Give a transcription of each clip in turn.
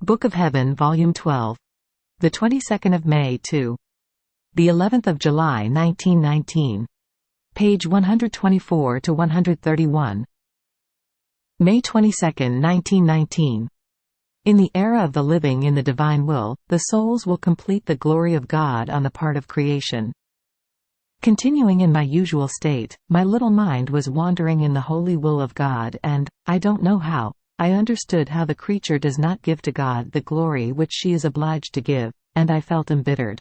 Book of Heaven, Volume 12. The 22nd of May to the 11th of July 1919. Page 124 to 131. May 22, 1919. In the era of the living in the divine will, the souls will complete the glory of God on the part of creation. Continuing in my usual state, my little mind was wandering in the holy will of God and, I don't know how, I understood how the creature does not give to God the glory which she is obliged to give, and I felt embittered.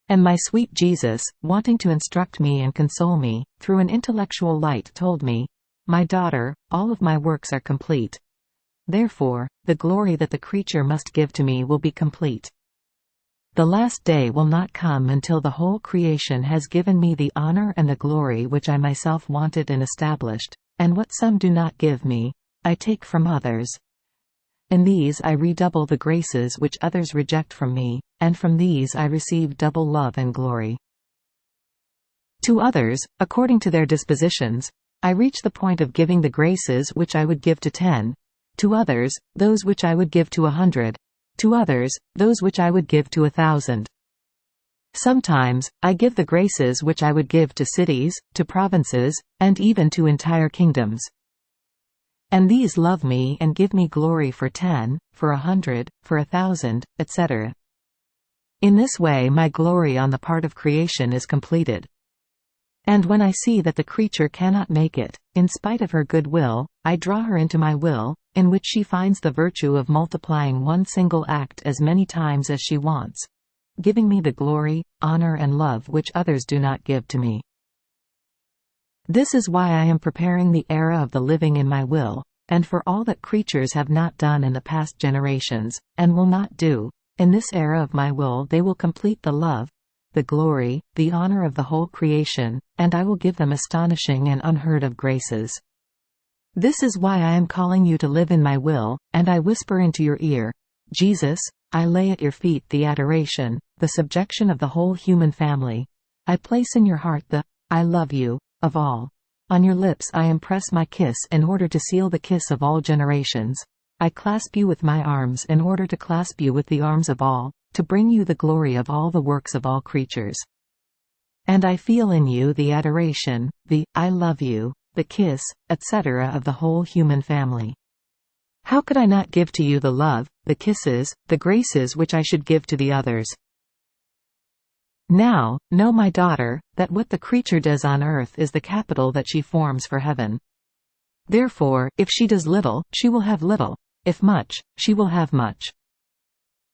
And my sweet Jesus, wanting to instruct me and console me, through an intellectual light told me, "My daughter, all of my works are complete. Therefore, the glory that the creature must give to me will be complete. The last day will not come until the whole creation has given me the honor and the glory which I myself wanted and established, and what some do not give me, I take from others. In these I redouble the graces which others reject from me, and from these I receive double love and glory. To others, according to their dispositions, I reach the point of giving the graces which I would give to 10, to others, those which I would give to 100, to others, those which I would give to 1,000. Sometimes, I give the graces which I would give to cities, to provinces, and even to entire kingdoms. And these love me and give me glory for 10, for 100, for 1,000, etc. In this way my glory on the part of creation is completed. And when I see that the creature cannot make it, in spite of her good will, I draw her into my will, in which she finds the virtue of multiplying one single act as many times as she wants, giving me the glory, honor and love which others do not give to me. This is why I am preparing the era of the living in my will, and for all that creatures have not done in the past generations, and will not do, in this era of my will they will complete the love, the glory, the honor of the whole creation, and I will give them astonishing and unheard of graces. This is why I am calling you to live in my will, and I whisper into your ear, Jesus, I lay at your feet the adoration, the subjection of the whole human family. I place in your heart the I love you of all. On your lips I impress my kiss in order to seal the kiss of all generations. I clasp you with my arms in order to clasp you with the arms of all, to bring you the glory of all the works of all creatures. And I feel in you the adoration, the I love you, the kiss, etc. of the whole human family. How could I not give to you the love, the kisses, the graces which I should give to the others? Now, know my daughter, that what the creature does on earth is the capital that she forms for heaven. Therefore, if she does little, she will have little; if much, she will have much.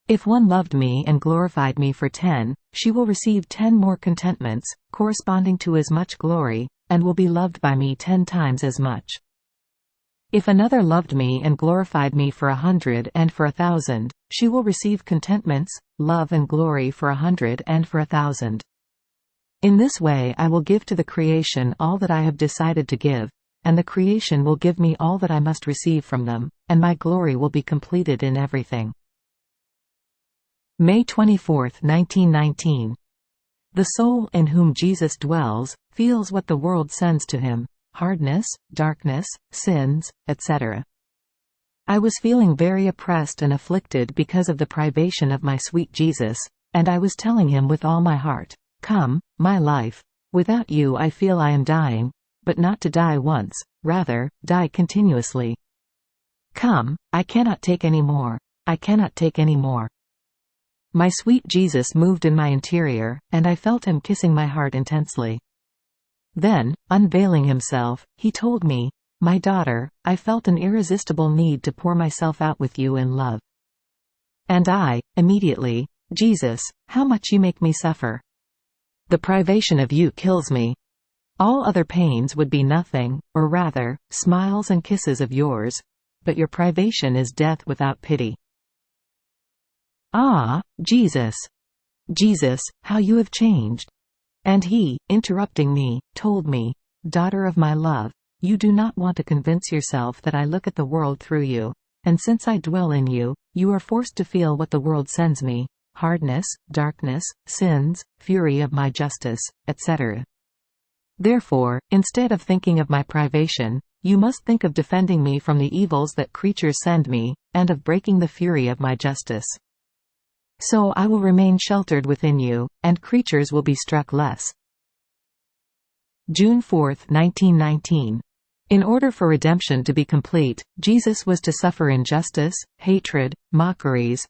If one loved me and glorified me for 10, she will receive 10 more contentments, corresponding to as much glory, and will be loved by me 10 times as much. If another loved me and glorified me for 100 and for 1,000, she will receive contentments, love and glory for 100 and for 1,000. In this way I will give to the creation all that I have decided to give, and the creation will give me all that I must receive from them, and my glory will be completed in everything. May 24, 1919. The soul in whom Jesus dwells, feels what the world sends to him, hardness, darkness, sins, etc. I was feeling very oppressed and afflicted because of the privation of my sweet Jesus, and I was telling him with all my heart, "Come, my life, without you I feel I am dying, but not to die once, rather, die continuously. Come, I cannot take any more, I cannot take any more." My sweet Jesus moved in my interior, and I felt him kissing my heart intensely. Then, unveiling himself, he told me, "My daughter, I felt an irresistible need to pour myself out with you in love." And I, immediately, "Jesus, how much you make me suffer. The privation of you kills me. All other pains would be nothing, or rather, smiles and kisses of yours, but your privation is death without pity. Ah, Jesus! Jesus, how you have changed!" And he, interrupting me, told me, "Daughter of my love, you do not want to convince yourself that I look at the world through you, and since I dwell in you, you are forced to feel what the world sends me, hardness, darkness, sins, fury of my justice, etc. Therefore, instead of thinking of my privation, You must think of defending me from the evils that creatures send me, and of breaking the fury of my justice. So I will remain sheltered within you, and creatures will be struck less. June 4, 1919. In order for redemption to be complete, Jesus was to suffer injustice, hatred, mockeries,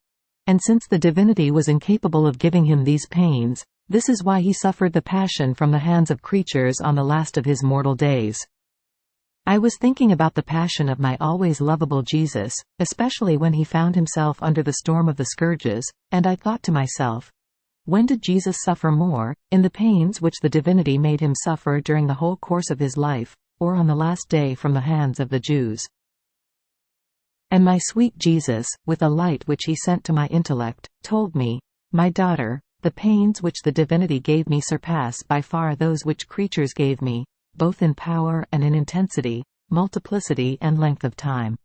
and since the divinity was incapable of giving him these pains, this is why he suffered the passion from the hands of creatures on the last of his mortal days. I was thinking about the passion of my always lovable Jesus, especially when he found himself under the storm of the scourges, and I thought to myself, when did Jesus suffer more, in the pains which the divinity made him suffer during the whole course of his life, or on the last day from the hands of the Jews? And my sweet Jesus, with a light which he sent to my intellect, told me, "My daughter, the pains which the divinity gave me surpass by far those which creatures gave me, both in power and in intensity, multiplicity and length of time.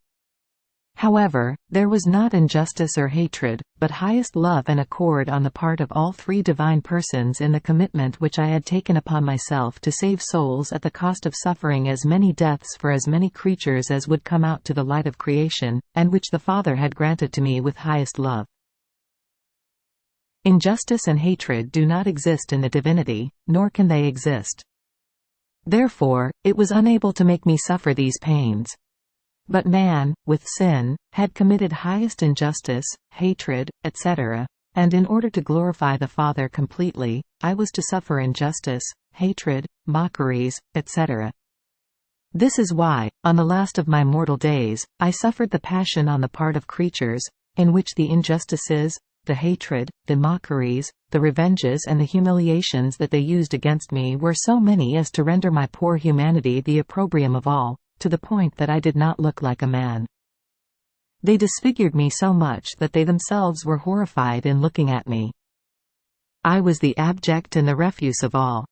However, there was not injustice or hatred, but highest love and accord on the part of all three divine persons in the commitment which I had taken upon myself to save souls at the cost of suffering as many deaths for as many creatures as would come out to the light of creation, and which the Father had granted to me with highest love. Injustice and hatred do not exist in the divinity, nor can they exist. Therefore, it was unable to make me suffer these pains. But man, with sin, had committed highest injustice, hatred, etc., and in order to glorify the Father completely, I was to suffer injustice, hatred, mockeries, etc. This is why, on the last of my mortal days, I suffered the passion on the part of creatures, in which the injustices, the hatred, the mockeries, the revenges and the humiliations that they used against me were so many as to render my poor humanity the opprobrium of all, to the point that I did not look like a man. They disfigured me so much that they themselves were horrified in looking at me. I was the abject and the refuse of all.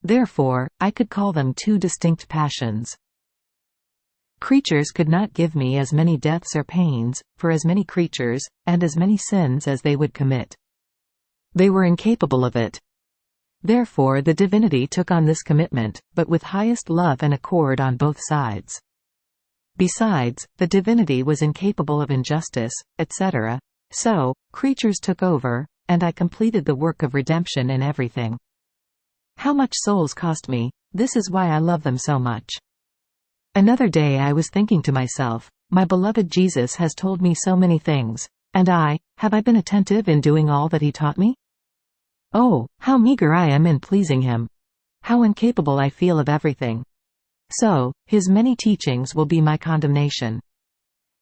Therefore, I could call them two distinct passions. Creatures could not give me as many deaths or pains, for as many creatures, and as many sins as they would commit. They were incapable of it. Therefore the divinity took on this commitment, but with highest love and accord on both sides. Besides, the divinity was incapable of injustice, etc. So, creatures took over, and I completed the work of redemption in everything. How much souls cost me, this is why I love them so much. Another day I was thinking to myself, my beloved Jesus has told me so many things, and have I been attentive in doing all that he taught me? Oh, how meager I am in pleasing him! How incapable I feel of everything! So, his many teachings will be my condemnation.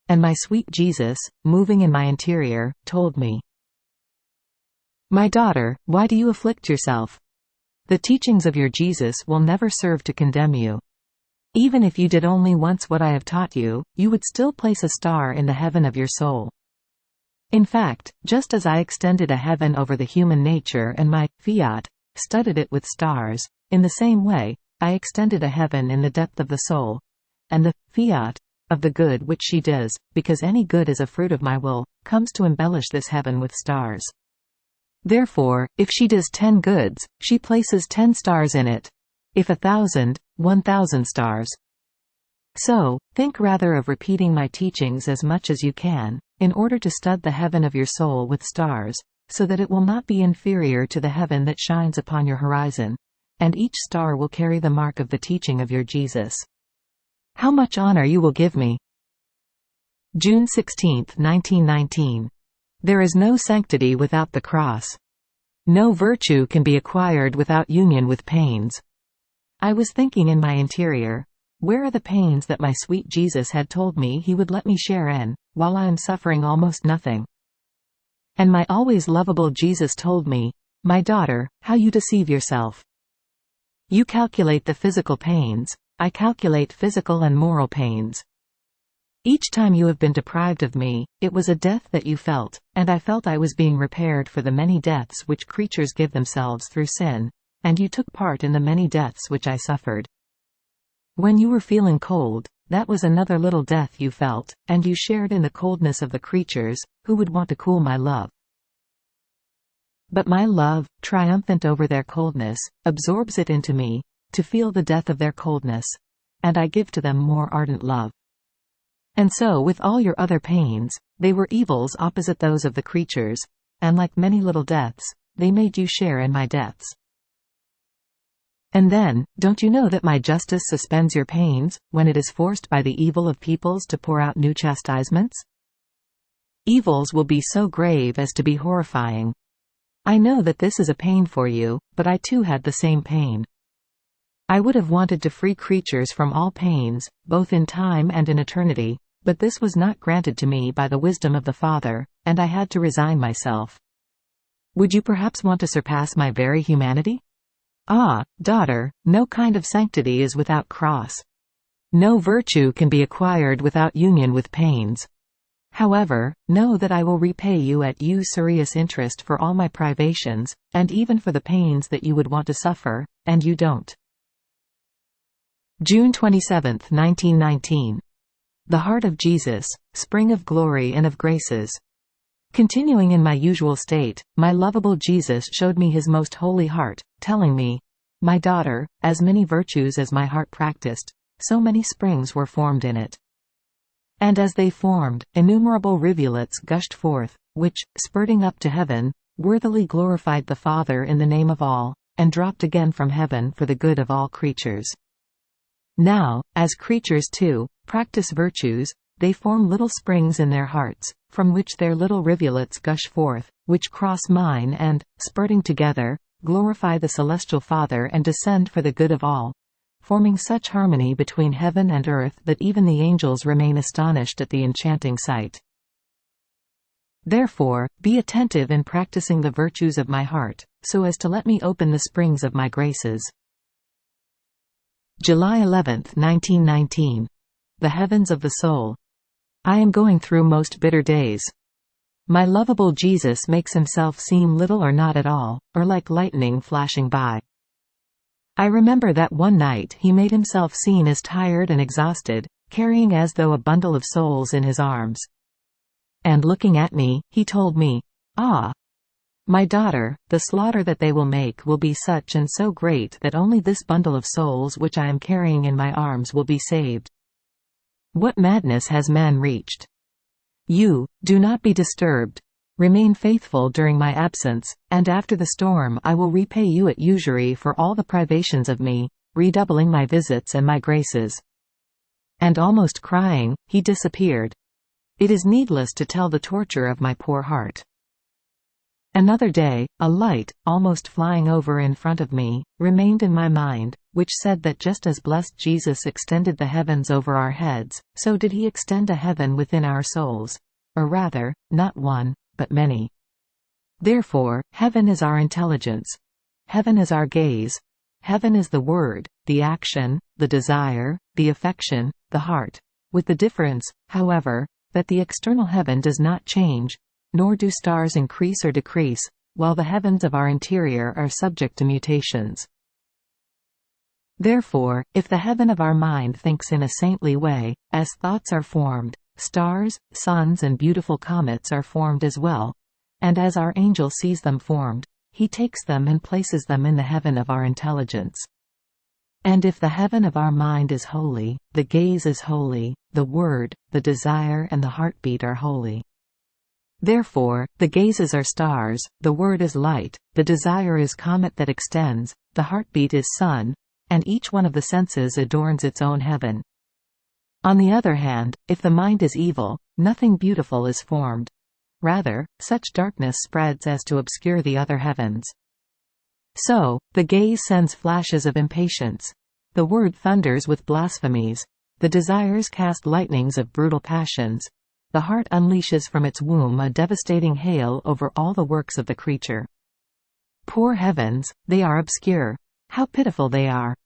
And my sweet Jesus, moving in my interior, told me, "My daughter, why do you afflict yourself? The teachings of your Jesus will never serve to condemn you. Even if you did only once what I have taught you, you would still place a star in the heaven of your soul. In fact, just as I extended a heaven over the human nature and my fiat studded it with stars, in the same way, I extended a heaven in the depth of the soul, and the fiat of the good which she does, because any good is a fruit of my will, comes to embellish this heaven with stars. Therefore, if she does 10 goods, she places 10 stars in it. If 1,000, 1,000 stars. So, think rather of repeating my teachings as much as you can, in order to stud the heaven of your soul with stars, so that it will not be inferior to the heaven that shines upon your horizon, and each star will carry the mark of the teaching of your Jesus. How much honor you will give me." June 16, 1919. There is no sanctity without the cross. No virtue can be acquired without union with pains. I was thinking in my interior, where are the pains that my sweet Jesus had told me he would let me share in, while I am suffering almost nothing? And my always lovable Jesus told me, "My daughter, how you deceive yourself. You calculate the physical pains, I calculate physical and moral pains. Each time you have been deprived of me, it was a death that you felt, and I felt I was being repaired for the many deaths which creatures give themselves through sin, and you took part in the many deaths which I suffered. When you were feeling cold, that was another little death you felt, and you shared in the coldness of the creatures, who would want to cool my love. But my love, triumphant over their coldness, absorbs it into me, to feel the death of their coldness, and I give to them more ardent love. And so with all your other pains, they were evils opposite those of the creatures, and like many little deaths, they made you share in my deaths. And then, don't you know that my justice suspends your pains, when it is forced by the evil of peoples to pour out new chastisements? Evils will be so grave as to be horrifying. I know that this is a pain for you, but I too had the same pain. I would have wanted to free creatures from all pains, both in time and in eternity, but this was not granted to me by the wisdom of the Father, and I had to resign myself. Would you perhaps want to surpass my very humanity? Ah, daughter, no kind of sanctity is without cross. No virtue can be acquired without union with pains. However, know that I will repay you at usurious interest for all my privations, and even for the pains that you would want to suffer, and you don't. June 27, 1919. The Heart of Jesus, Spring of Glory and of Graces. Continuing in my usual state, my lovable Jesus showed me his most holy heart, telling me, "My daughter, as many virtues as my heart practiced, so many springs were formed in it. And as they formed, innumerable rivulets gushed forth, which, spurting up to heaven, worthily glorified the Father in the name of all, and dropped again from heaven for the good of all creatures. Now, as creatures too, practice virtues, they form little springs in their hearts, from which their little rivulets gush forth, which cross mine and, spurting together, glorify the celestial Father and descend for the good of all, forming such harmony between heaven and earth that even the angels remain astonished at the enchanting sight. Therefore, be attentive in practicing the virtues of my heart, so as to let me open the springs of my graces." July 11, 1919. The Heavens of the Soul. I am going through most bitter days. My lovable Jesus makes himself seem little or not at all, or like lightning flashing by. I remember that one night he made himself seen as tired and exhausted, carrying as though a bundle of souls in his arms. And looking at me, he told me, "Ah, my daughter, the slaughter that they will make will be such and so great that only this bundle of souls which I am carrying in my arms will be saved. What madness has man reached? You, do not be disturbed. Remain faithful during my absence, and after the storm I will repay you at usury for all the privations of me, redoubling my visits and my graces." And almost crying, he disappeared. It is needless to tell the torture of my poor heart. Another day, a light, almost flying over in front of me, remained in my mind, which said that just as blessed Jesus extended the heavens over our heads, so did he extend a heaven within our souls. Or rather, not one, but many. Therefore, heaven is our intelligence. Heaven is our gaze. Heaven is the word, the action, the desire, the affection, the heart. With the difference, however, that the external heaven does not change, nor do stars increase or decrease, while the heavens of our interior are subject to mutations. Therefore, if the heaven of our mind thinks in a saintly way, as thoughts are formed, stars, suns and beautiful comets are formed as well, and as our angel sees them formed, he takes them and places them in the heaven of our intelligence. And if the heaven of our mind is holy, the gaze is holy, the word, the desire and the heartbeat are holy. Therefore, the gazes are stars, the word is light, the desire is comet that extends, the heartbeat is sun, and each one of the senses adorns its own heaven. On the other hand, if the mind is evil, nothing beautiful is formed. Rather, such darkness spreads as to obscure the other heavens. So, the gaze sends flashes of impatience. The word thunders with blasphemies. The desires cast lightnings of brutal passions. The heart unleashes from its womb a devastating hail over all the works of the creature. Poor heavens, they are obscure. How pitiful they are!